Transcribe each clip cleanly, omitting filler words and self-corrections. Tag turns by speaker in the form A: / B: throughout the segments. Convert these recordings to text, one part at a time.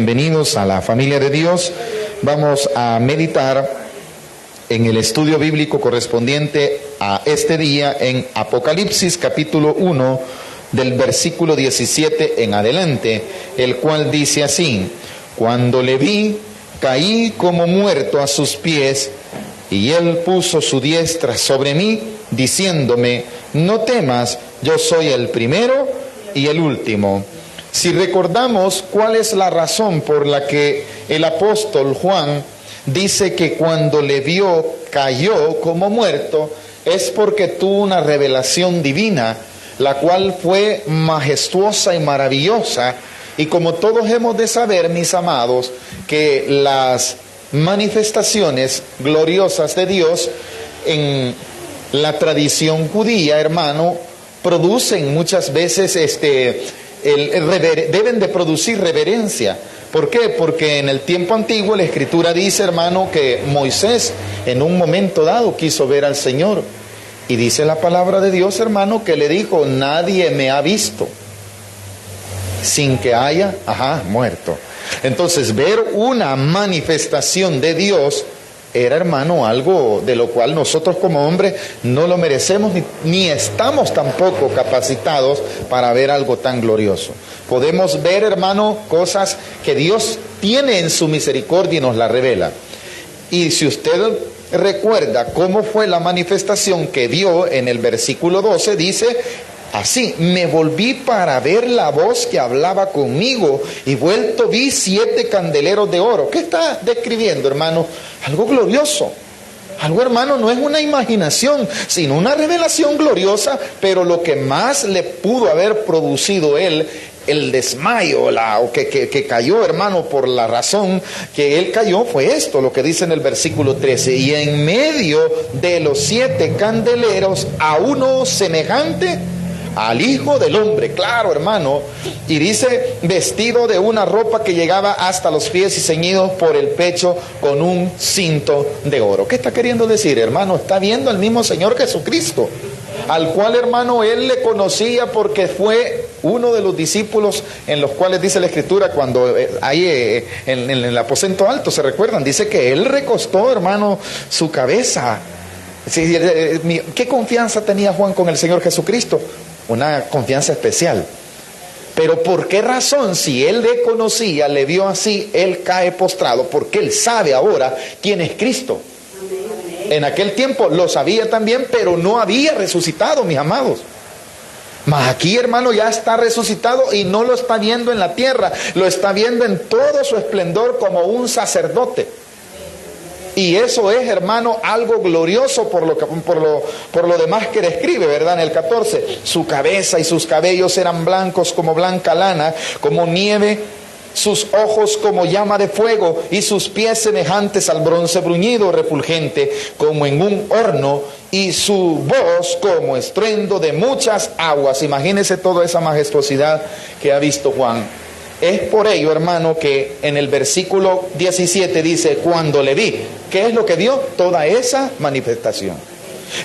A: bienvenidos a la familia de Dios. Vamos a meditar en el estudio bíblico correspondiente a este día en Apocalipsis capítulo 1 del versículo 17 en adelante, el cual dice así: cuando le vi, caí como muerto a sus pies, y él puso su diestra sobre mí, diciéndome: no temas, yo soy el primero y el último. Si recordamos cuál es la razón por la que el apóstol Juan dice que cuando le vio cayó como muerto, es porque tuvo una revelación divina, la cual fue majestuosa y maravillosa. Y como todos hemos de saber, mis amados, que las manifestaciones gloriosas de Dios en la tradición judía, hermano, producen muchas veces deben de producir reverencia. ¿Por qué? Porque en el tiempo antiguo la Escritura dice, hermano, que Moisés en un momento dado quiso ver al Señor. Y dice la palabra de Dios, hermano, que le dijo: nadie me ha visto sin que haya, muerto. Entonces, ver una manifestación de Dios era, hermano, algo de lo cual nosotros como hombres no lo merecemos ni estamos tampoco capacitados para ver algo tan glorioso. Podemos ver, hermano, cosas que Dios tiene en su misericordia y nos la revela. Y si usted recuerda cómo fue la manifestación que vio en el versículo 12, dice así: me volví para ver la voz que hablaba conmigo, y vuelto vi 7 candeleros de oro. ¿Qué está describiendo, hermano? Algo glorioso. Algo, hermano, no es una imaginación, sino una revelación gloriosa. Pero lo que más le pudo haber producido él, el desmayo, o que cayó, hermano, por la razón que él cayó, fue esto, lo que dice en el versículo 13: y en medio de los 7 candeleros a uno semejante al Hijo del Hombre. Claro, hermano. Y dice: vestido de una ropa que llegaba hasta los pies y ceñido por el pecho con un cinto de oro. ¿Qué está queriendo decir, hermano? Está viendo al mismo Señor Jesucristo, al cual, hermano, él le conocía porque fue uno de los discípulos en los cuales dice la Escritura, cuando hay en el aposento alto, ¿se recuerdan? Dice que él recostó, hermano, su cabeza. ¿Qué confianza tenía Juan con el Señor Jesucristo? Una confianza especial. Pero ¿por qué razón? Si él le conocía, le vio así, él cae postrado, porque él sabe ahora quién es Cristo. En aquel tiempo lo sabía también, pero no había resucitado, mis amados. Mas aquí, hermano, ya está resucitado, y no lo está viendo en la tierra, lo está viendo en todo su esplendor como un sacerdote. Y eso es, hermano, algo glorioso por lo demás que describe, ¿verdad? En el 14, su cabeza y sus cabellos eran blancos como blanca lana, como nieve, sus ojos como llama de fuego, y sus pies semejantes al bronce bruñido, refulgente como en un horno, y su voz como estruendo de muchas aguas. Imagínese toda esa majestuosidad que ha visto Juan. Es por ello, hermano, que en el versículo 17 dice: cuando le vi. ¿Qué es lo que vio? Toda esa manifestación.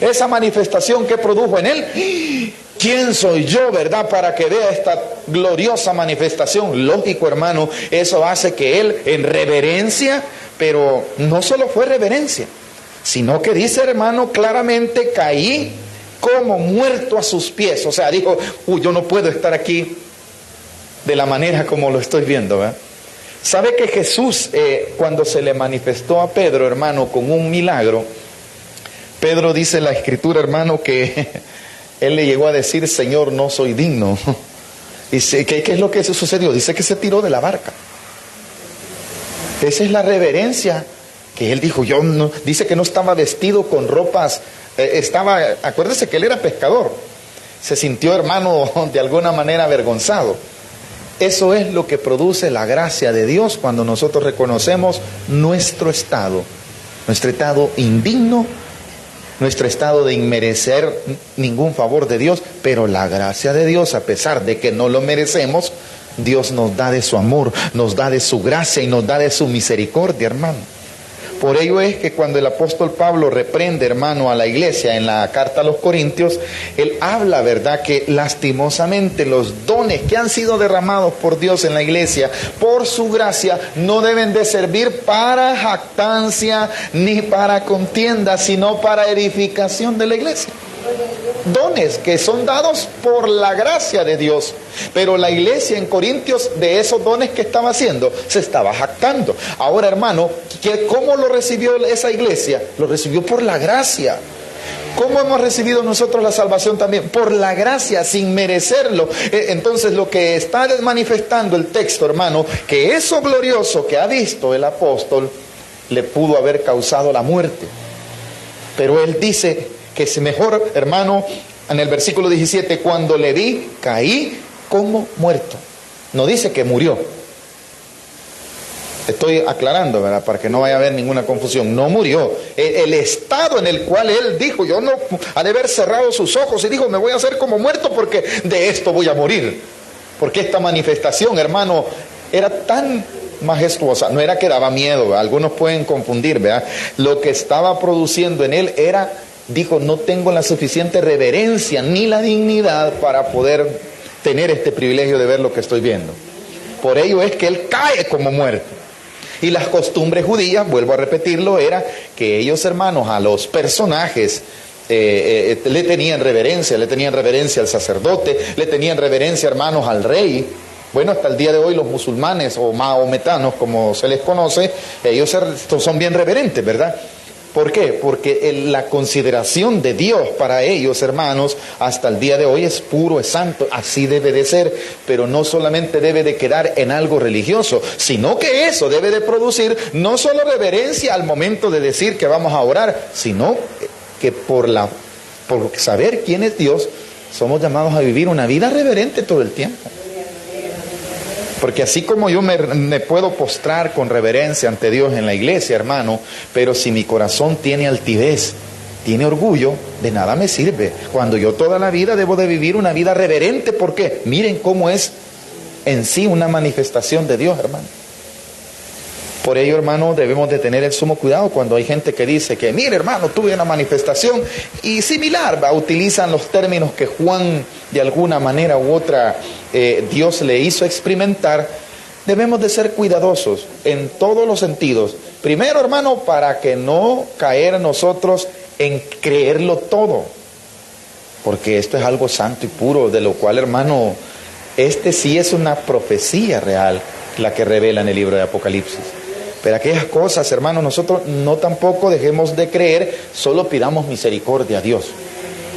A: Esa manifestación que produjo en él. ¿Quién soy yo, verdad, para que vea esta gloriosa manifestación? Lógico, hermano, eso hace que él, en reverencia, pero no solo fue reverencia, sino que dice, hermano, claramente: caí como muerto a sus pies. O sea, dijo: yo no puedo estar aquí de la manera como lo estoy viendo, ¿verdad? ¿Sabe que Jesús, cuando se le manifestó a Pedro, hermano, con un milagro, Pedro, dice la Escritura, hermano, que él le llegó a decir: Señor, no soy digno? ¿Y qué es lo que sucedió? Dice que se tiró de la barca. Esa es la reverencia que él dijo. Dice que no estaba vestido con ropas, acuérdese que él era pescador. Se sintió, hermano, de alguna manera avergonzado. Eso es lo que produce la gracia de Dios cuando nosotros reconocemos nuestro estado indigno, nuestro estado de inmerecer ningún favor de Dios, pero la gracia de Dios, a pesar de que no lo merecemos, Dios nos da de su amor, nos da de su gracia y nos da de su misericordia, hermano. Por ello es que cuando el apóstol Pablo reprende, hermano, a la iglesia en la carta a los Corintios, él habla, ¿verdad?, que lastimosamente los dones que han sido derramados por Dios en la iglesia, por su gracia, no deben de servir para jactancia ni para contienda, sino para edificación de la iglesia. Dones que son dados por la gracia de Dios. Pero la iglesia en Corintios, de esos dones que estaba haciendo, se estaba jactando. Ahora, hermano, ¿cómo lo recibió esa iglesia? Lo recibió por la gracia. ¿Cómo hemos recibido nosotros la salvación también? Por la gracia, sin merecerlo. Entonces, lo que está manifestando el texto, hermano, que eso glorioso que ha visto el apóstol le pudo haber causado la muerte. Pero él dice que es mejor, hermano, en el versículo 17, cuando le vi, caí como muerto. No dice que murió. Estoy aclarando, ¿verdad?, para que no vaya a haber ninguna confusión. No murió. El estado en el cual él dijo, yo no, ha de haber cerrado sus ojos y dijo, me voy a hacer como muerto porque de esto voy a morir. Porque esta manifestación, hermano, era tan majestuosa, no era que daba miedo, ¿verdad? Algunos pueden confundir, ¿verdad? Lo que estaba produciendo en él era, dijo, no tengo la suficiente reverencia ni la dignidad para poder tener este privilegio de ver lo que estoy viendo. Por ello es que él cae como muerto. Y las costumbres judías, vuelvo a repetirlo, era que ellos, hermanos, a los personajes le tenían reverencia al sacerdote, le tenían reverencia, hermanos, al rey. Bueno, hasta el día de hoy los musulmanes o mahometanos, como se les conoce, ellos son bien reverentes, ¿verdad? ¿Por qué? Porque la consideración de Dios para ellos, hermanos, hasta el día de hoy es puro, es santo, así debe de ser, pero no solamente debe de quedar en algo religioso, sino que eso debe de producir no solo reverencia al momento de decir que vamos a orar, sino que por saber quién es Dios, somos llamados a vivir una vida reverente todo el tiempo. Porque así como yo me puedo postrar con reverencia ante Dios en la iglesia, hermano, pero si mi corazón tiene altivez, tiene orgullo, de nada me sirve. Cuando yo toda la vida debo de vivir una vida reverente, ¿por qué? Miren cómo es en sí una manifestación de Dios, hermano. Por ello, hermano, debemos de tener el sumo cuidado cuando hay gente que dice que, mire, hermano, tuve una manifestación y similar, utilizan los términos que Juan de alguna manera u otra Dios le hizo experimentar. Debemos de ser cuidadosos en todos los sentidos. Primero, hermano, para que no caer nosotros en creerlo todo, porque esto es algo santo y puro, de lo cual, hermano, sí es una profecía real la que revela en el libro de Apocalipsis. Pero aquellas cosas, hermanos, nosotros no tampoco dejemos de creer, solo pidamos misericordia a Dios,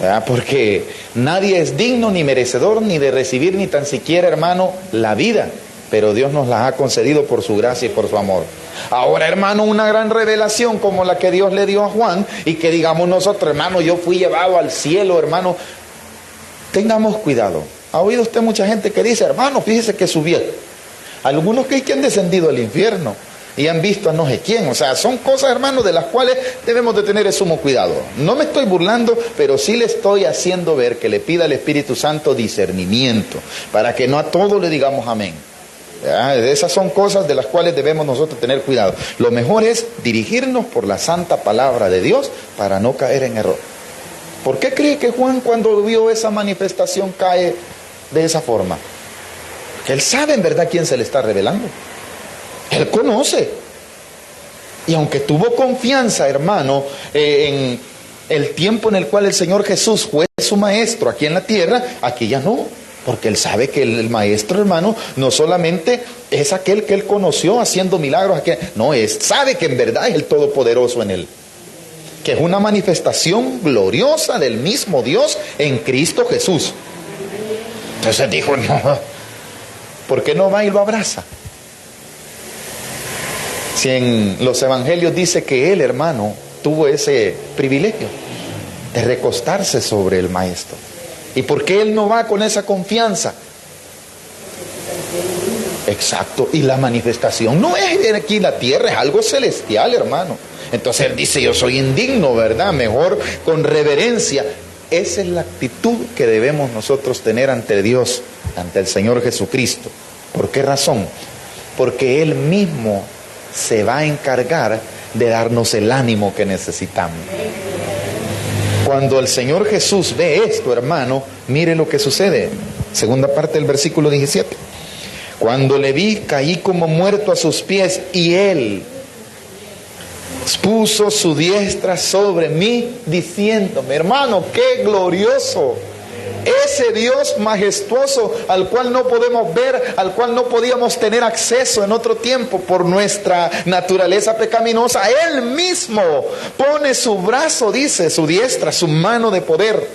A: ¿verdad? Porque nadie es digno ni merecedor ni de recibir ni tan siquiera, hermano, la vida, pero Dios nos la ha concedido por su gracia y por su amor. Ahora, hermano, una gran revelación como la que Dios le dio a Juan y que digamos nosotros, hermano, yo fui llevado al cielo, hermano, tengamos cuidado. ¿Ha oído usted mucha gente que dice, hermano, fíjese que subí? Algunos que han descendido al infierno y han visto a no sé quién. O sea, son cosas, hermanos, de las cuales debemos de tener el sumo cuidado. No me estoy burlando, pero sí le estoy haciendo ver que le pida al Espíritu Santo discernimiento, para que no a todo le digamos amén. Esas son cosas de las cuales debemos nosotros tener cuidado. Lo mejor es dirigirnos por la santa palabra de Dios para no caer en error. ¿Por qué cree que Juan, cuando vio esa manifestación, cae de esa forma? Que él sabe en verdad quién se le está revelando. Él conoce. Y aunque tuvo confianza, hermano, en el tiempo en el cual el Señor Jesús fue su maestro aquí en la tierra, aquí ya no. Porque él sabe que el maestro, hermano, no solamente es aquel que él conoció haciendo milagros, no, sabe que en verdad es el Todopoderoso en él. Que es una manifestación gloriosa del mismo Dios en Cristo Jesús. Entonces dijo, no, ¿por qué no va y lo abraza? Si en los evangelios dice que él, hermano, tuvo ese privilegio de recostarse sobre el maestro. ¿Y por qué él no va con esa confianza? Exacto, y la manifestación no es aquí en la tierra, es algo celestial, hermano. Entonces él dice, yo soy indigno, ¿verdad? Mejor con reverencia. Esa es la actitud que debemos nosotros tener ante Dios, ante el Señor Jesucristo. ¿Por qué razón? Porque Él mismo se va a encargar de darnos el ánimo que necesitamos. Cuando el Señor Jesús ve esto, hermano, mire lo que sucede. Segunda parte del versículo 17. Cuando le vi, caí como muerto a sus pies, y Él puso su diestra sobre mí, diciéndome, hermano, qué glorioso. Ese Dios majestuoso al cual no podemos ver, al cual no podíamos tener acceso en otro tiempo por nuestra naturaleza pecaminosa, Él mismo pone su brazo, dice, su diestra, su mano de poder.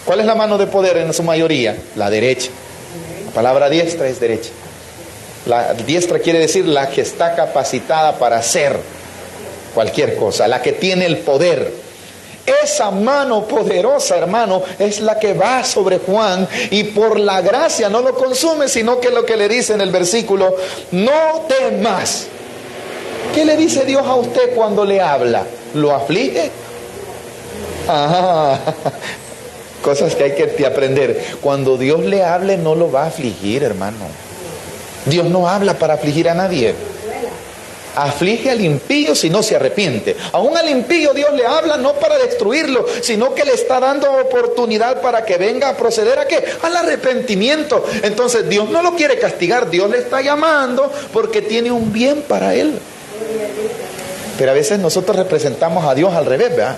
A: ¿Cuál es la mano de poder en su mayoría? La derecha. La palabra diestra es derecha. La diestra quiere decir la que está capacitada para hacer cualquier cosa, la que tiene el poder. Esa mano poderosa, hermano, es la que va sobre Juan, y por la gracia no lo consume, sino que lo que le dice en el versículo, no temas. ¿Qué le dice Dios a usted cuando le habla? ¿Lo aflige? Cosas que hay que aprender. Cuando Dios le hable, no lo va a afligir, hermano. Dios no habla para afligir a nadie. Aflige al impío si no se arrepiente. Aún al impío Dios le habla no para destruirlo, sino que le está dando oportunidad para que venga a proceder ¿a qué? Al arrepentimiento. Entonces Dios no lo quiere castigar, Dios le está llamando porque tiene un bien para él. Pero a veces nosotros representamos a Dios al revés, ¿verdad?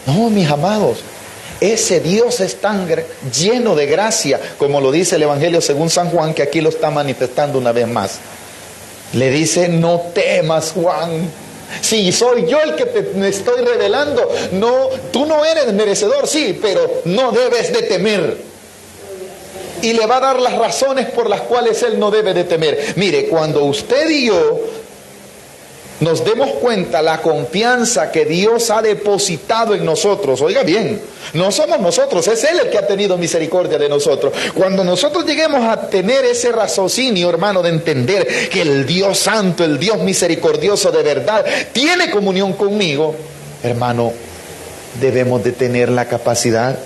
A: No, mis amados, ese Dios es tan lleno de gracia, como lo dice el Evangelio según San Juan, que aquí lo está manifestando una vez más. Le dice, no temas, Juan. Sí, soy yo el que me estoy revelando. No, tú no eres merecedor, sí, pero no debes de temer. Y le va a dar las razones por las cuales él no debe de temer. Mire, cuando usted y yo nos demos cuenta la confianza que Dios ha depositado en nosotros, oiga bien, no somos nosotros, es Él el que ha tenido misericordia de nosotros. Cuando nosotros lleguemos a tener ese raciocinio, hermano, de entender que el Dios santo, el Dios misericordioso de verdad, tiene comunión conmigo, hermano, debemos de tener la capacidad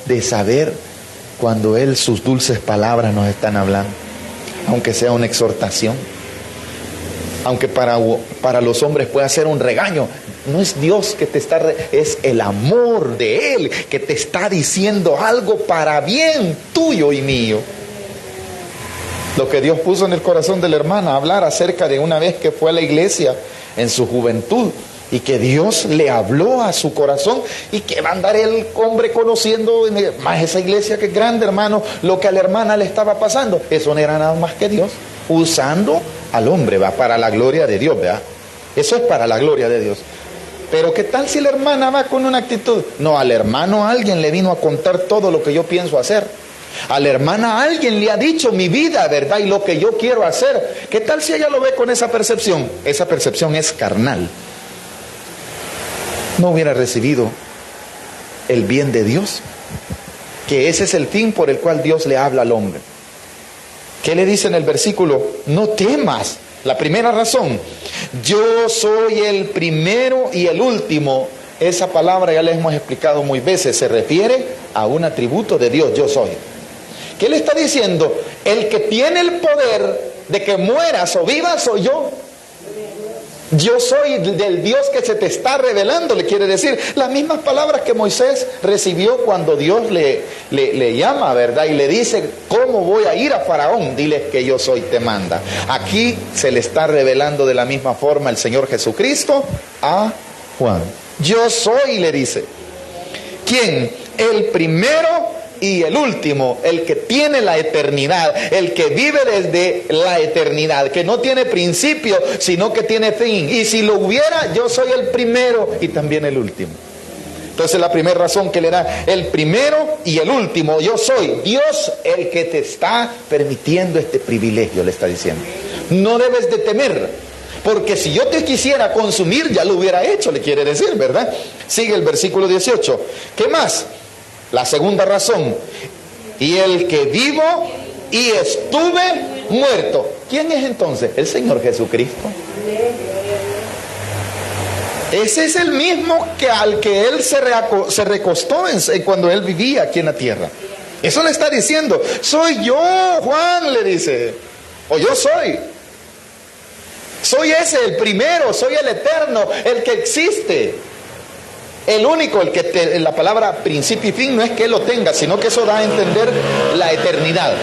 A: de saber cuando Él, sus dulces palabras nos están hablando, aunque sea una exhortación. Aunque para los hombres pueda ser un regaño, no es Dios que te está, es el amor de Él que te está diciendo algo para bien tuyo y mío. Lo que Dios puso en el corazón de la hermana, hablar acerca de una vez que fue a la iglesia en su juventud, y que Dios le habló a su corazón, y que va a andar el hombre conociendo más esa iglesia que es grande, hermano, lo que a la hermana le estaba pasando. Eso no era nada más que Dios usando al hombre, va, para la gloria de Dios, ¿verdad? Eso es para la gloria de Dios. Pero ¿qué tal si la hermana va con una actitud? No, al hermano alguien le vino a contar todo lo que yo pienso hacer. A la hermana alguien le ha dicho mi vida, ¿verdad? Y lo que yo quiero hacer. ¿Qué tal si ella lo ve con esa percepción? Esa percepción es carnal. No hubiera recibido el bien de Dios, que ese es el fin por el cual Dios le habla al hombre. ¿Qué le dice en el versículo? No temas. La primera razón, yo soy el primero y el último. Esa palabra ya la hemos explicado muchas veces, se refiere a un atributo de Dios, yo soy. ¿Qué le está diciendo? El que tiene el poder de que mueras o vivas soy yo. Yo soy del Dios que se te está revelando, le quiere decir las mismas palabras que Moisés recibió cuando Dios le llama, ¿verdad? Y le dice, ¿cómo voy a ir a Faraón? Diles que yo soy, te manda. Aquí se le está revelando de la misma forma el Señor Jesucristo a Juan. Yo soy, le dice. ¿Quién? El primero y el último, el que tiene la eternidad, el que vive desde la eternidad, que no tiene principio, sino que tiene fin. Y si lo hubiera, yo soy el primero y también el último. Entonces la primera razón que le da, el primero y el último, yo soy Dios el que te está permitiendo este privilegio, le está diciendo. No debes de temer, porque si yo te quisiera consumir, ya lo hubiera hecho, le quiere decir, ¿verdad? Sigue el versículo 18. ¿Qué más? La segunda razón, y el que vivo y estuve muerto. ¿Quién es entonces? El Señor Jesucristo. Ese es el mismo que al que Él se recostó cuando Él vivía aquí en la tierra. Eso le está diciendo, soy yo, Juan, le dice, o yo soy. Soy ese, el primero, soy el eterno, el que existe. El único, el que la palabra principio y fin no es que Él lo tenga, sino que eso da a entender la eternidad.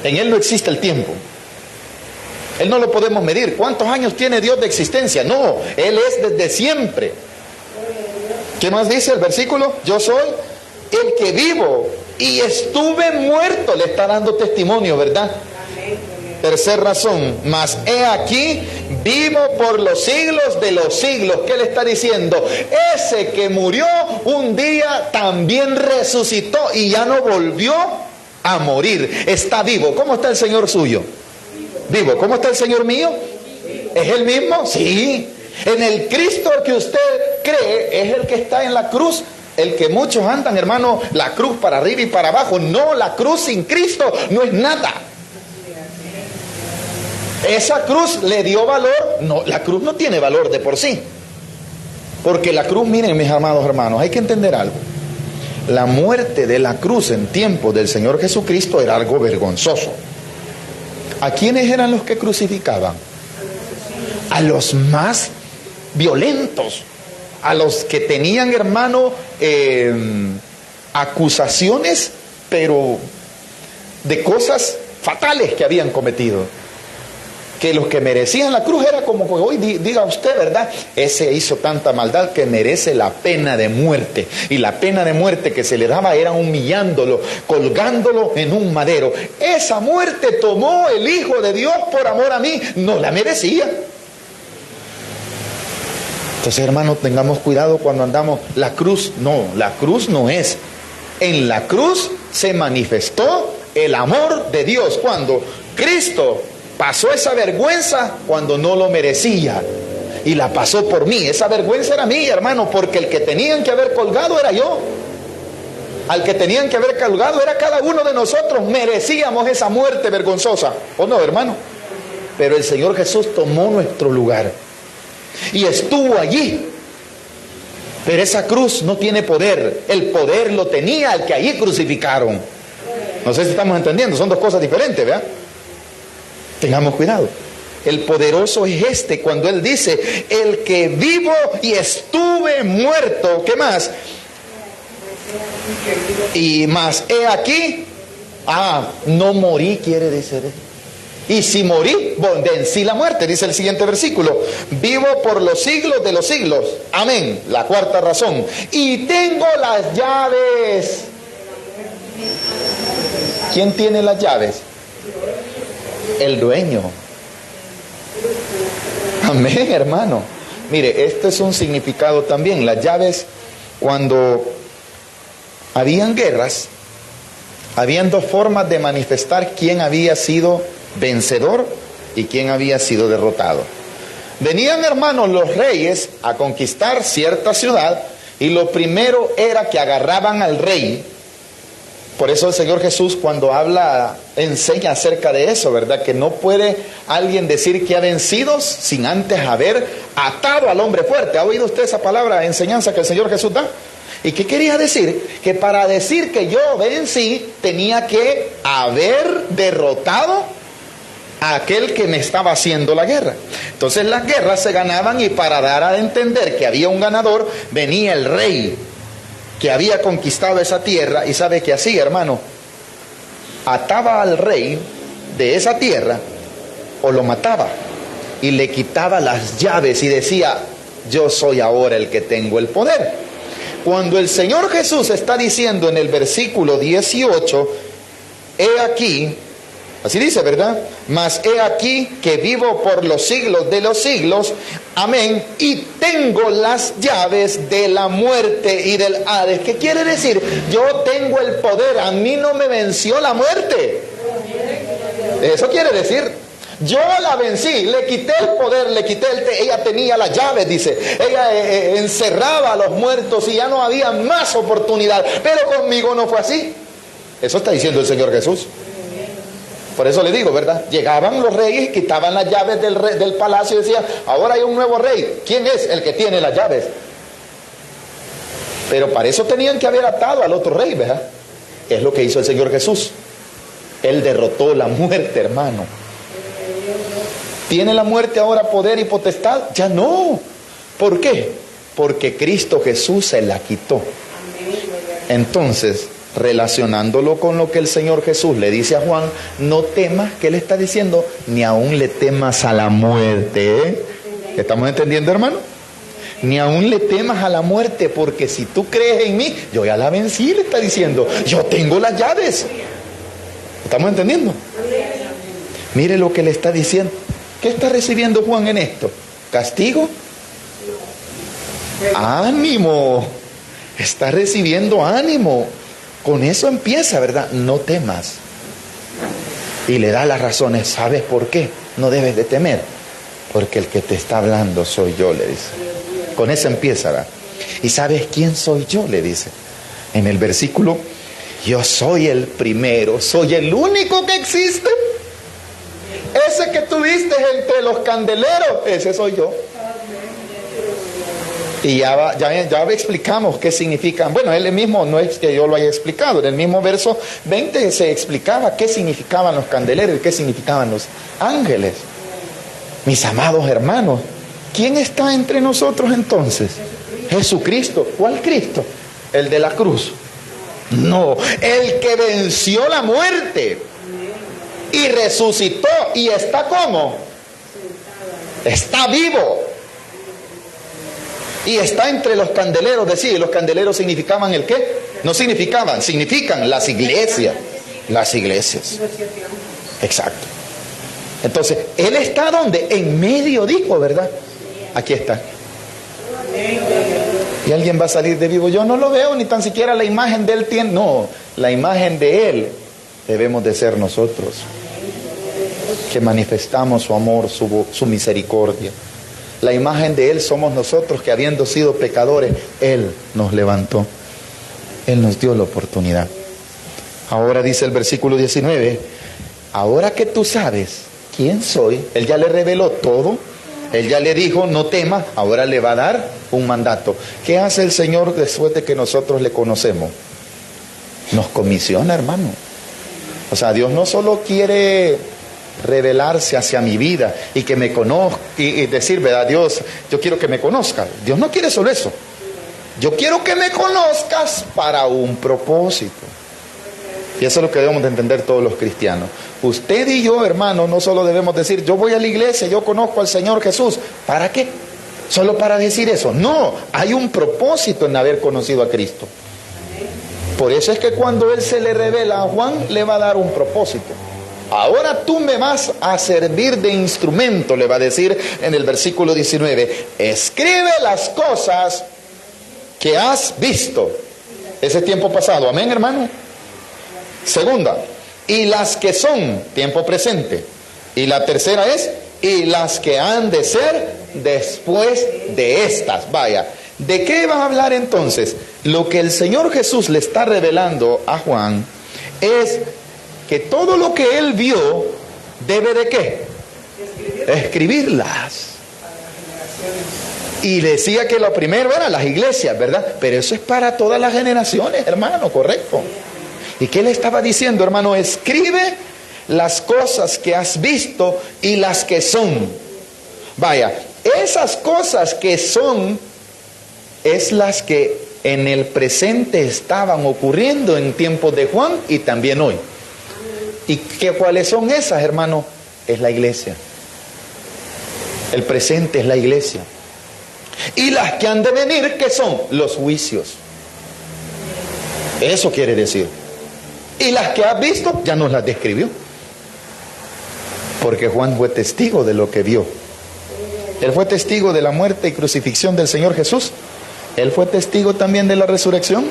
A: En Él no existe el tiempo. Él no lo podemos medir. ¿Cuántos años tiene Dios de existencia? No, Él es desde siempre. ¿Qué más dice el versículo? Yo soy el que vivo y estuve muerto. Le está dando testimonio, ¿verdad? Tercer razón, mas he aquí, vivo por los siglos de los siglos. ¿Qué le está diciendo? Ese que murió un día también resucitó y ya no volvió a morir. Está vivo. ¿Cómo está el Señor suyo? Vivo. ¿Cómo está el Señor mío? ¿Es el mismo? Sí. En el Cristo que usted cree es el que está en la cruz. El que muchos andan, hermano, la cruz para arriba y para abajo. No, la cruz sin Cristo no es nada. Esa cruz le dio valor. No, la cruz no tiene valor de por sí. Porque la cruz, miren mis amados hermanos, hay que entender algo. La muerte de la cruz en tiempos del Señor Jesucristo era algo vergonzoso. ¿A quiénes eran los que crucificaban? A los más violentos, a los que tenían, hermano, acusaciones, pero de cosas fatales que habían cometido. Que los que merecían la cruz era como hoy diga usted, ¿verdad? Ese hizo tanta maldad que merece la pena de muerte. Y la pena de muerte que se le daba era humillándolo, colgándolo en un madero. Esa muerte tomó el Hijo de Dios por amor a mí. No la merecía. Entonces, hermanos, tengamos cuidado cuando andamos. La cruz no es. En la cruz se manifestó el amor de Dios. Cuando Cristo pasó esa vergüenza cuando no lo merecía. Y la pasó por mí. Esa vergüenza era mía, hermano, porque el que tenían que haber colgado era yo. Al que tenían que haber colgado era cada uno de nosotros. Merecíamos esa muerte vergonzosa. ¿O no, hermano? Pero el Señor Jesús tomó nuestro lugar. Y estuvo allí. Pero esa cruz no tiene poder. El poder lo tenía el que allí crucificaron. No sé si estamos entendiendo. Son dos cosas diferentes, ¿verdad? Tengamos cuidado. El poderoso es este cuando Él dice, el que vivo y estuve muerto. ¿Qué más? Y más, he aquí. No morí, quiere decir. Y si morí, vencí la muerte, dice el siguiente versículo. Vivo por los siglos de los siglos. Amén. La cuarta razón. Y tengo las llaves. ¿Quién tiene las llaves? El dueño. Amén, hermano. Mire, este es un significado también. Las llaves, cuando habían guerras, habían dos formas de manifestar quién había sido vencedor y quién había sido derrotado. Venían, hermanos, los reyes a conquistar cierta ciudad y lo primero era que agarraban al rey. Por eso el Señor Jesús cuando habla, enseña acerca de eso, ¿verdad? Que no puede alguien decir que ha vencido sin antes haber atado al hombre fuerte. ¿Ha oído usted esa palabra, enseñanza que el Señor Jesús da? ¿Y qué quería decir? Que para decir que yo vencí, tenía que haber derrotado a aquel que me estaba haciendo la guerra. Entonces las guerras se ganaban y para dar a entender que había un ganador, venía el rey que había conquistado esa tierra, y sabe qué hacía, hermano, ataba al rey de esa tierra o lo mataba y le quitaba las llaves y decía, yo soy ahora el que tengo el poder. Cuando el Señor Jesús está diciendo en el versículo 18, he aquí, así dice, ¿verdad? Mas he aquí que vivo por los siglos de los siglos, amén, y tengo las llaves de la muerte y del Hades. ¿Qué quiere decir? Yo tengo el poder, a mí no me venció la muerte. Eso quiere decir, yo la vencí, le quité el poder, ella tenía las llaves, dice, ella encerraba a los muertos y ya no había más oportunidad, pero conmigo no fue así. Eso está diciendo el Señor Jesús. Por eso le digo, ¿verdad? Llegaban los reyes, quitaban las llaves del palacio y decían, ahora hay un nuevo rey. ¿Quién es? El que tiene las llaves. Pero para eso tenían que haber atado al otro rey, ¿verdad? Es lo que hizo el Señor Jesús. Él derrotó la muerte, hermano. ¿Tiene la muerte ahora poder y potestad? Ya no. ¿Por qué? Porque Cristo Jesús se la quitó. Entonces, relacionándolo con lo que el Señor Jesús le dice a Juan, no temas, ¿qué le está diciendo? Ni aún le temas a la muerte, ¿eh? ¿Estamos entendiendo, hermano? Ni aún le temas a la muerte, porque si tú crees en mí, yo ya la vencí, le está diciendo. Yo tengo las llaves. ¿Estamos entendiendo? Mire lo que le está diciendo. ¿Qué está recibiendo Juan en esto? ¿Castigo? ¡Ánimo! Está recibiendo ánimo. Con eso empieza, ¿verdad? No temas. Y le da las razones. ¿Sabes por qué? No debes de temer. Porque el que te está hablando soy yo, le dice. Con eso empieza, ¿verdad? ¿Y sabes quién soy yo? Le dice. En el versículo, yo soy el primero, soy el único que existe. Ese que tú viste entre los candeleros, ese soy yo. Y ya explicamos qué significan. Bueno, él mismo, no es que yo lo haya explicado, en el mismo verso 20 se explicaba qué significaban los candeleros y qué significaban los ángeles. Mis amados hermanos, ¿quién está entre nosotros entonces? Jesucristo. ¿Cuál Cristo? ¿El de la cruz? No, el que venció la muerte y resucitó y está ¿cómo? Está vivo. Y está entre los candeleros, decía, los candeleros significaban el qué? No significaban, significan las iglesias. Las iglesias. Exacto. Entonces, Él está donde? En medio, dijo, ¿verdad? Aquí está. Y alguien va a salir de vivo. Yo no lo veo, ni tan siquiera la imagen de Él tiene. No, la imagen de Él debemos de ser nosotros, que manifestamos su amor, su misericordia. La imagen de Él somos nosotros, que habiendo sido pecadores, Él nos levantó. Él nos dio la oportunidad. Ahora dice el versículo 19, ahora que tú sabes quién soy, Él ya le reveló todo, Él ya le dijo, no temas, ahora le va a dar un mandato. ¿Qué hace el Señor después de que nosotros le conocemos? Nos comisiona, hermano. O sea, Dios no solo quiere revelarse hacia mi vida y que me conozca y decir, ¿verdad? Dios, yo quiero que me conozcas. Dios no quiere solo eso. Yo quiero que me conozcas para un propósito. Y eso es lo que debemos de entender todos los cristianos. Usted y yo, hermano, no solo debemos decir, yo voy a la iglesia, yo conozco al Señor Jesús. ¿Para qué? ¿Solo para decir eso? No, hay un propósito en haber conocido a Cristo. Por eso es que cuando Él se le revela a Juan, le va a dar un propósito. Ahora tú me vas a servir de instrumento, le va a decir en el versículo 19. Escribe las cosas que has visto. Ese es tiempo pasado, amén, hermano. Segunda, y las que son, tiempo presente. Y la tercera es, y las que han de ser después de estas. Vaya, ¿de qué va a hablar entonces? Lo que el Señor Jesús le está revelando a Juan es que todo lo que él vio debe de ¿qué? Escribirlas. Y decía que lo primero eran las iglesias, ¿verdad? Pero eso es para todas las generaciones, hermano, correcto. ¿Y qué le estaba diciendo, hermano? Escribe las cosas que has visto y las que son. Vaya, esas cosas que son es las que en el presente estaban ocurriendo en tiempos de Juan y también hoy. ¿Y cuáles son esas, hermano? Es la iglesia. El presente es la iglesia. Y las que han de venir, ¿qué son? Los juicios. Eso quiere decir. Y las que has visto, ya nos las describió. Porque Juan fue testigo de lo que vio. Él fue testigo de la muerte y crucifixión del Señor Jesús. Él fue testigo también de la resurrección.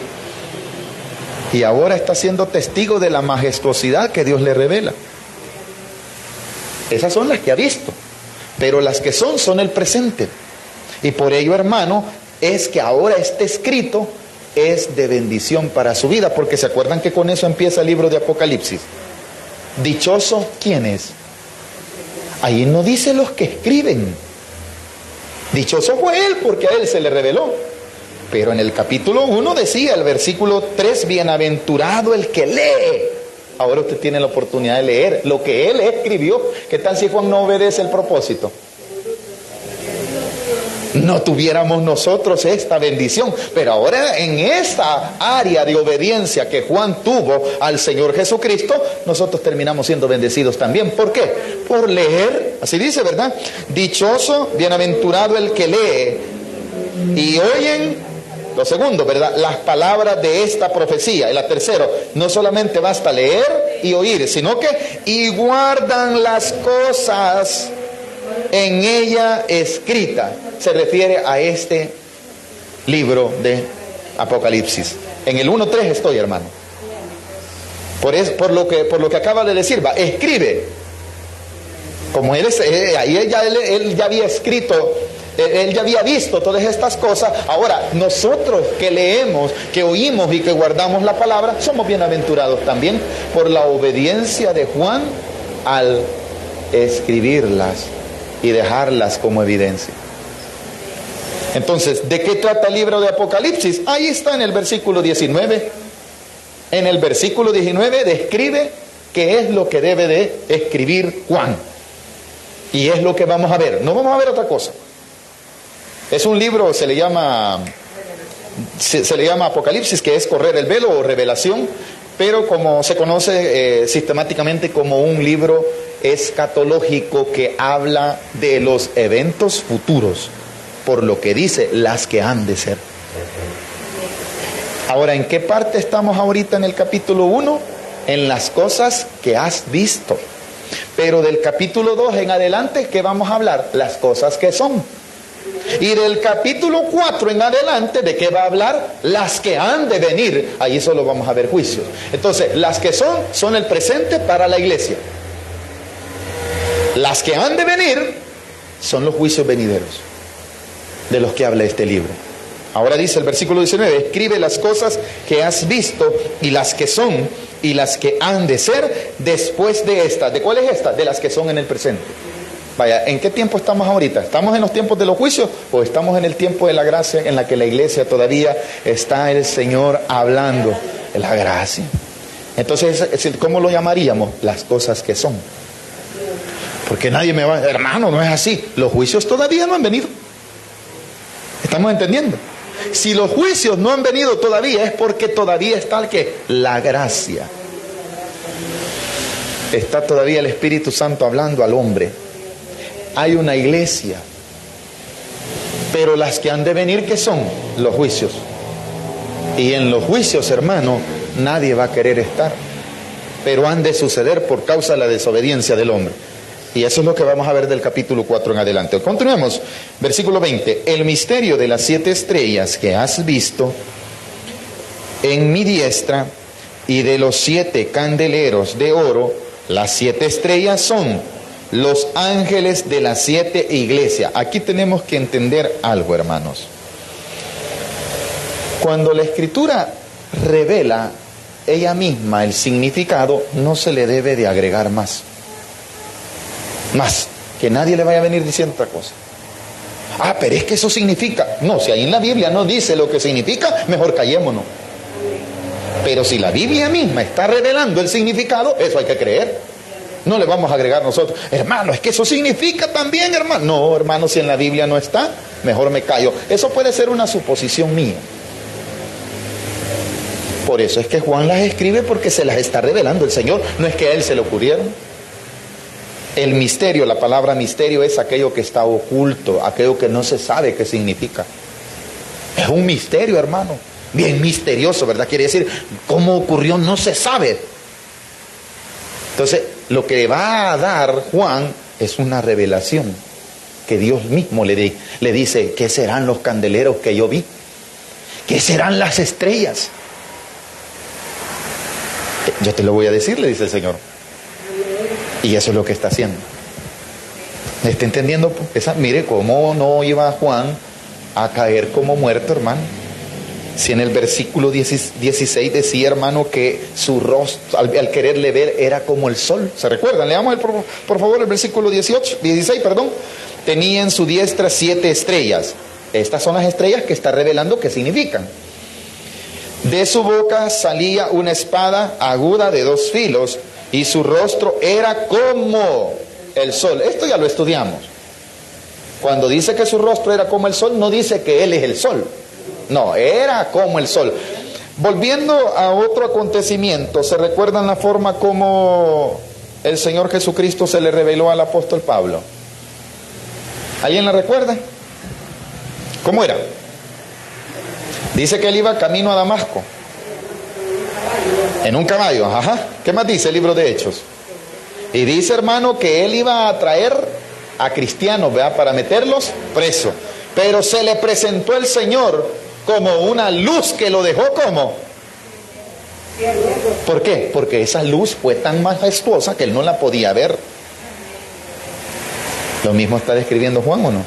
A: Y ahora está siendo testigo de la majestuosidad que Dios le revela. Esas son las que ha visto. Pero las que son el presente. Y por ello, hermano, es que ahora este escrito es de bendición para su vida. Porque se acuerdan que con eso empieza el libro de Apocalipsis. Dichoso, ¿quién es? Ahí no dice los que escriben. Dichoso fue él porque a él se le reveló. Pero en el capítulo 1 decía, el versículo 3, bienaventurado el que lee. Ahora usted tiene la oportunidad de leer lo que él escribió. ¿Qué tal si Juan no obedece el propósito? No tuviéramos nosotros esta bendición. Pero ahora en esta área de obediencia que Juan tuvo al Señor Jesucristo, nosotros terminamos siendo bendecidos también. ¿Por qué? Por leer, así dice, ¿verdad? Dichoso, bienaventurado el que lee y oyen, lo segundo, ¿verdad?, las palabras de esta profecía. Y la tercera, no solamente basta leer y oír, sino que y guardan las cosas en ella escrita. Se refiere a este libro de Apocalipsis. En el 1:3 estoy, hermano. Por lo que acaba de decir, escribe. Como él ya había escrito, él ya había visto todas estas cosas. Ahora, nosotros que leemos, que oímos y que guardamos la palabra, somos bienaventurados también por la obediencia de Juan al escribirlas y dejarlas como evidencia. Entonces, ¿de qué trata el libro de Apocalipsis? Ahí está en el versículo 19. En el versículo 19 describe qué es lo que debe de escribir Juan. Y es lo que vamos a ver. No vamos a ver otra cosa. Es un libro, se le llama Apocalipsis, que es correr el velo o revelación, pero como se conoce sistemáticamente como un libro escatológico que habla de los eventos futuros, por lo que dice, las que han de ser. Ahora, ¿en qué parte estamos ahorita en el capítulo 1? En las cosas que has visto. Pero del capítulo 2 en adelante, ¿qué vamos a hablar? Las cosas que son. Y del capítulo 4 en adelante, ¿de qué va a hablar? Las que han de venir. Ahí solo vamos a ver juicios. Entonces, las que son el presente para la iglesia. Las que han de venir son los juicios venideros, de los que habla este libro. Ahora dice el versículo 19, escribe las cosas que has visto y las que son y las que han de ser después de estas. ¿De cuál es esta? De las que son en el presente. Vaya, ¿en qué tiempo estamos ahorita? ¿Estamos en los tiempos de los juicios o estamos en el tiempo de la gracia en la que la iglesia todavía está el Señor hablando? La gracia. Entonces, ¿cómo lo llamaríamos? Las cosas que son. Porque nadie me va a decir, hermano, no es así. Los juicios todavía no han venido. ¿Estamos entendiendo? Si los juicios no han venido todavía es porque todavía está el que la gracia. Está todavía el Espíritu Santo hablando al hombre. Hay una iglesia. Pero las que han de venir, ¿qué son? Los juicios. Y en los juicios, hermano, nadie va a querer estar. Pero han de suceder por causa de la desobediencia del hombre. Y eso es lo que vamos a ver del capítulo 4 en adelante. Continuemos. Versículo 20. El misterio de las 7 estrellas que has visto en mi diestra y de los 7 candeleros de oro, las 7 estrellas son los ángeles de las 7 iglesias. Aquí tenemos que entender algo, hermanos. Cuando la Escritura revela ella misma el significado, no se le debe de agregar más. Que nadie le vaya a venir diciendo otra cosa. Pero es que eso significa. No, si ahí en la Biblia no dice lo que significa, mejor callémonos. Pero si la Biblia misma está revelando el significado, eso hay que creer. No le vamos a agregar nosotros, hermano, es que eso significa también, hermano. No, hermano, si en la Biblia no está, mejor me callo. Eso puede ser una suposición mía. Por eso es que Juan las escribe, porque se las está revelando el Señor. No es que a él se le ocurrieron. El misterio, la palabra misterio es aquello que está oculto, aquello que no se sabe qué significa. Es un misterio, hermano. Bien misterioso, ¿verdad? Quiere decir, ¿cómo ocurrió? No se sabe. Entonces, lo que va a dar Juan es una revelación que Dios mismo le dice, ¿qué serán los candeleros que yo vi? ¿Qué serán las estrellas? Yo te lo voy a decir, le dice el Señor. Y eso es lo que está haciendo. ¿Me está entendiendo? Mire cómo no iba Juan a caer como muerto, hermano. Si en el versículo 16 decía, hermano, que su rostro, al quererle ver, era como el sol. ¿Se recuerdan? Leamos por favor el versículo 16. Tenía en su diestra 7 estrellas. Estas son las estrellas que está revelando qué significan. De su boca salía una espada aguda de 2 filos, y su rostro era como el sol. Esto ya lo estudiamos. Cuando dice que su rostro era como el sol, no dice que él es el sol. No, era como el sol. Volviendo a otro acontecimiento, ¿se recuerdan la forma como el Señor Jesucristo se le reveló al apóstol Pablo? ¿Alguien la recuerda? ¿Cómo era? Dice que él iba camino a Damasco. En un caballo, ajá. ¿Qué más dice el libro de Hechos? Y dice, hermano, que él iba a traer a cristianos, ¿verdad?, para meterlos presos. Pero se le presentó el Señor como una luz que lo dejó como. ¿Por qué? Porque esa luz fue tan majestuosa que él no la podía ver. Lo mismo está describiendo Juan, ¿o no?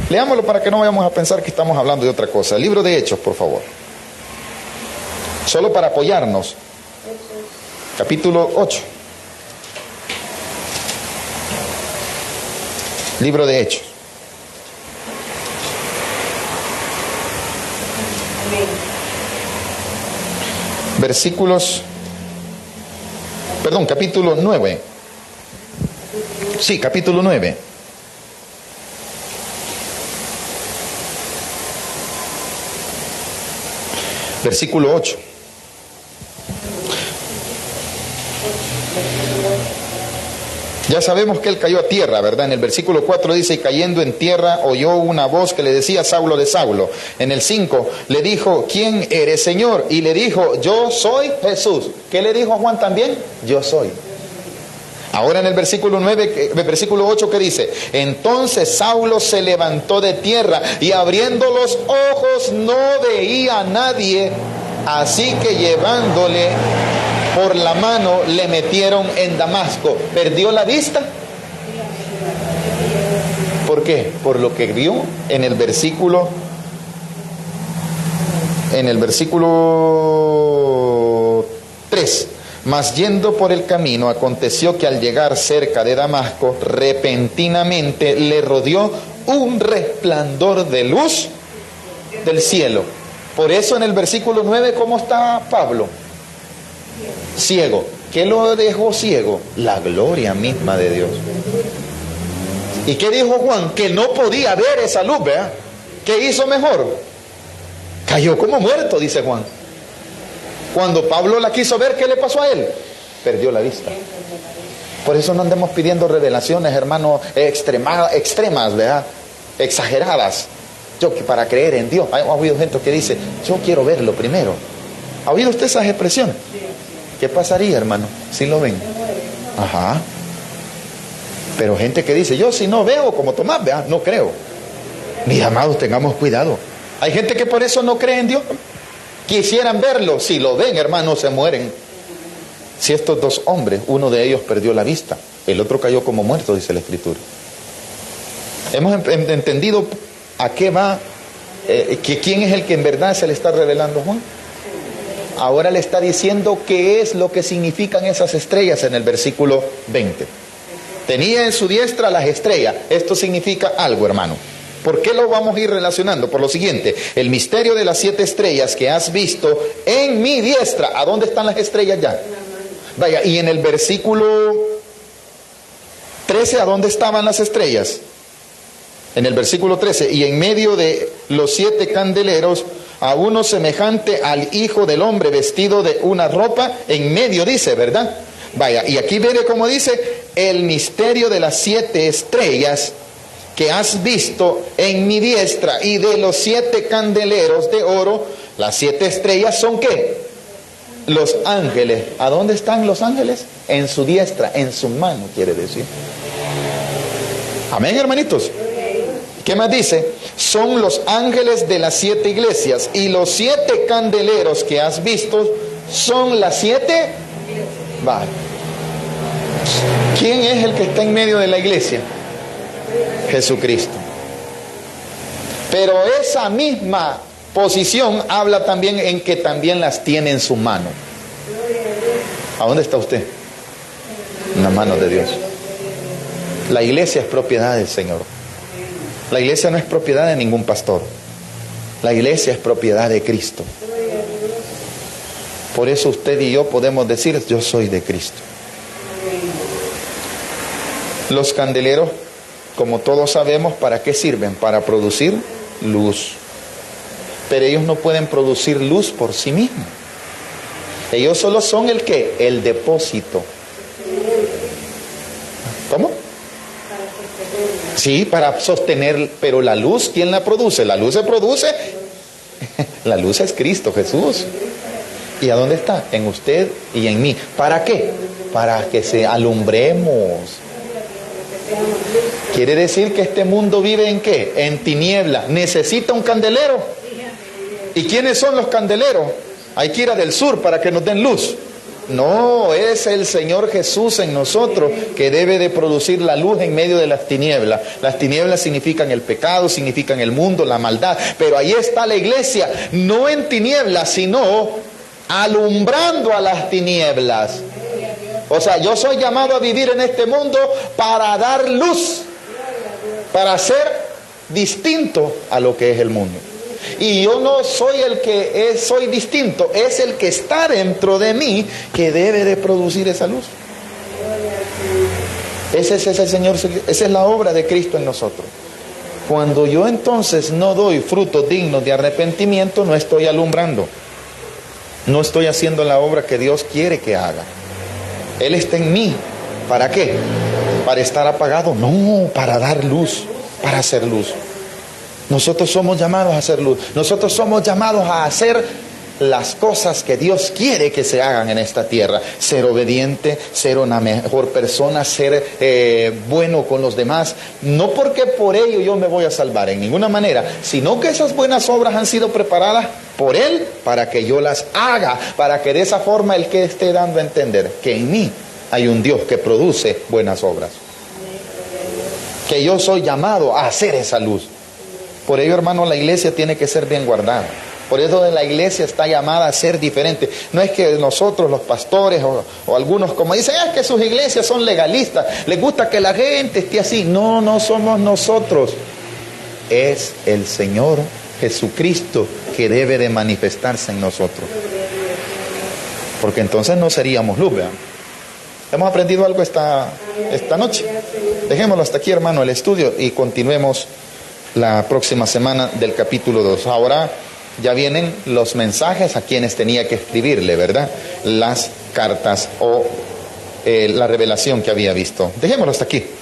A: Leámoslo para que no vayamos a pensar que estamos hablando de otra cosa. El libro de Hechos, por favor. Solo para apoyarnos. Capítulo 8. Libro de Hechos. Versículos, perdón, capítulo 9. Sí, capítulo 9. Versículo 8. Ya sabemos que él cayó a tierra, ¿verdad? En el versículo 4 dice, y cayendo en tierra oyó una voz que le decía, Saulo de Saulo. En el 5 le dijo, ¿quién eres, Señor? Y le dijo, yo soy Jesús. ¿Qué le dijo a Juan también? Yo soy. Ahora en el versículo 8, ¿qué dice? Entonces Saulo se levantó de tierra y abriendo los ojos no veía a nadie, así que llevándole por la mano le metieron en Damasco. ¿Perdió la vista? ¿Por qué? Por lo que vio en el versículo 3. Mas yendo por el camino, aconteció que al llegar cerca de Damasco, repentinamente le rodeó un resplandor de luz del cielo. Por eso en el versículo 9, ¿cómo está Pablo? Ciego. ¿Qué lo dejó ciego? La gloria misma de Dios. ¿Y qué dijo Juan? Que no podía ver esa luz, ¿verdad? ¿Qué hizo mejor? Cayó como muerto, dice Juan. Cuando Pablo la quiso ver, ¿qué le pasó a él? Perdió la vista. Por eso no andemos pidiendo revelaciones, hermanos, extremas, ¿verdad? Exageradas. Para creer en Dios. Ha oído gente que dice, yo quiero verlo primero. ¿Ha oído usted esas expresiones? ¿Qué pasaría, hermano, si lo ven? Ajá. Pero gente que dice, yo si no veo como Tomás, ¿verdad? No creo. Mis amados, tengamos cuidado. Hay gente que por eso no cree en Dios. Quisieran verlo, si lo ven, hermanos, se mueren. Si estos 2 hombres, uno de ellos perdió la vista, el otro cayó como muerto, dice la Escritura. Hemos entendido a qué va, que quién es el que en verdad se le está revelando a Juan. Ahora le está diciendo qué es lo que significan esas estrellas en el versículo 20. Tenía en su diestra las estrellas. Esto significa algo, hermano. ¿Por qué lo vamos a ir relacionando? Por lo siguiente, el misterio de las 7 estrellas que has visto en mi diestra. ¿A dónde están las estrellas ya? Vaya, y en el versículo 13, ¿a dónde estaban las estrellas? En el versículo 13, y en medio de los 7 candeleros, a uno semejante al Hijo del Hombre, vestido de una ropa, en medio dice, ¿verdad? Vaya, y aquí viene como dice, el misterio de las 7 estrellas que has visto en mi diestra, y de los 7 candeleros de oro, las 7 estrellas son ¿qué? Los ángeles. ¿A dónde están los ángeles? En su diestra, en su mano, quiere decir. Amén, hermanitos. ¿Qué más dice? Son los ángeles de las 7 iglesias, y los 7 candeleros que has visto son las 7. Vale. ¿Quién es el que está en medio de la iglesia? Jesucristo. Pero esa misma posición habla también en que también las tiene en su mano. ¿A dónde está usted? En la mano de Dios. La iglesia es propiedad del Señor. La iglesia no es propiedad de ningún pastor. La iglesia es propiedad de Cristo. Por eso usted y yo podemos decir, yo soy de Cristo. Los candeleros, como todos sabemos, ¿para qué sirven? Para producir luz. Pero ellos no pueden producir luz por sí mismos. Ellos solo son el ¿qué? El depósito. ¿Cómo? Sí, para sostener, pero la luz, ¿quién la produce? La luz se produce, la luz es Cristo Jesús. ¿Y a dónde está? En usted y en mí. ¿Para qué? Para que se alumbremos. Quiere decir que este mundo vive ¿en qué? En tiniebla. ¿Necesita un candelero? ¿Y quiénes son los candeleros? Hay que ir a del sur para que nos den luz. No, es el Señor Jesús en nosotros que debe de producir la luz en medio de las tinieblas. Las tinieblas significan el pecado, significan el mundo, la maldad. Pero ahí está la iglesia, no en tinieblas, sino alumbrando a las tinieblas. O sea, yo soy llamado a vivir en este mundo para dar luz, para ser distinto a lo que es el mundo. Y yo no soy el que soy distinto, es el que está dentro de mí que debe de producir esa luz. Ese es el Señor, esa es la obra de Cristo en nosotros. Cuando yo entonces no doy frutos dignos de arrepentimiento, no estoy alumbrando. No estoy haciendo la obra que Dios quiere que haga. Él está en mí. ¿Para qué? ¿Para estar apagado? No, para dar luz, para hacer luz. Nosotros somos llamados a hacer luz. Nosotros somos llamados a hacer las cosas que Dios quiere que se hagan en esta tierra. Ser obediente, ser una mejor persona, ser bueno con los demás. No porque por ello yo me voy a salvar en ninguna manera, sino que esas buenas obras han sido preparadas por Él para que yo las haga, para que de esa forma Él que esté dando a entender que en mí hay un Dios que produce buenas obras. Que yo soy llamado a hacer esa luz. Por ello, hermano, la iglesia tiene que ser bien guardada. Por eso la iglesia está llamada a ser diferente. No es que nosotros, los pastores o algunos, como dicen, es que sus iglesias son legalistas, les gusta que la gente esté así. No, no somos nosotros. Es el Señor Jesucristo que debe de manifestarse en nosotros. Porque entonces no seríamos luz, ¿verdad? ¿Hemos aprendido algo esta noche? Dejémoslo hasta aquí, hermano, el estudio, y continuemos la próxima semana del capítulo 2. Ahora ya vienen los mensajes a quienes tenía que escribirle, ¿verdad? Las cartas o la revelación que había visto. Dejémoslo hasta aquí.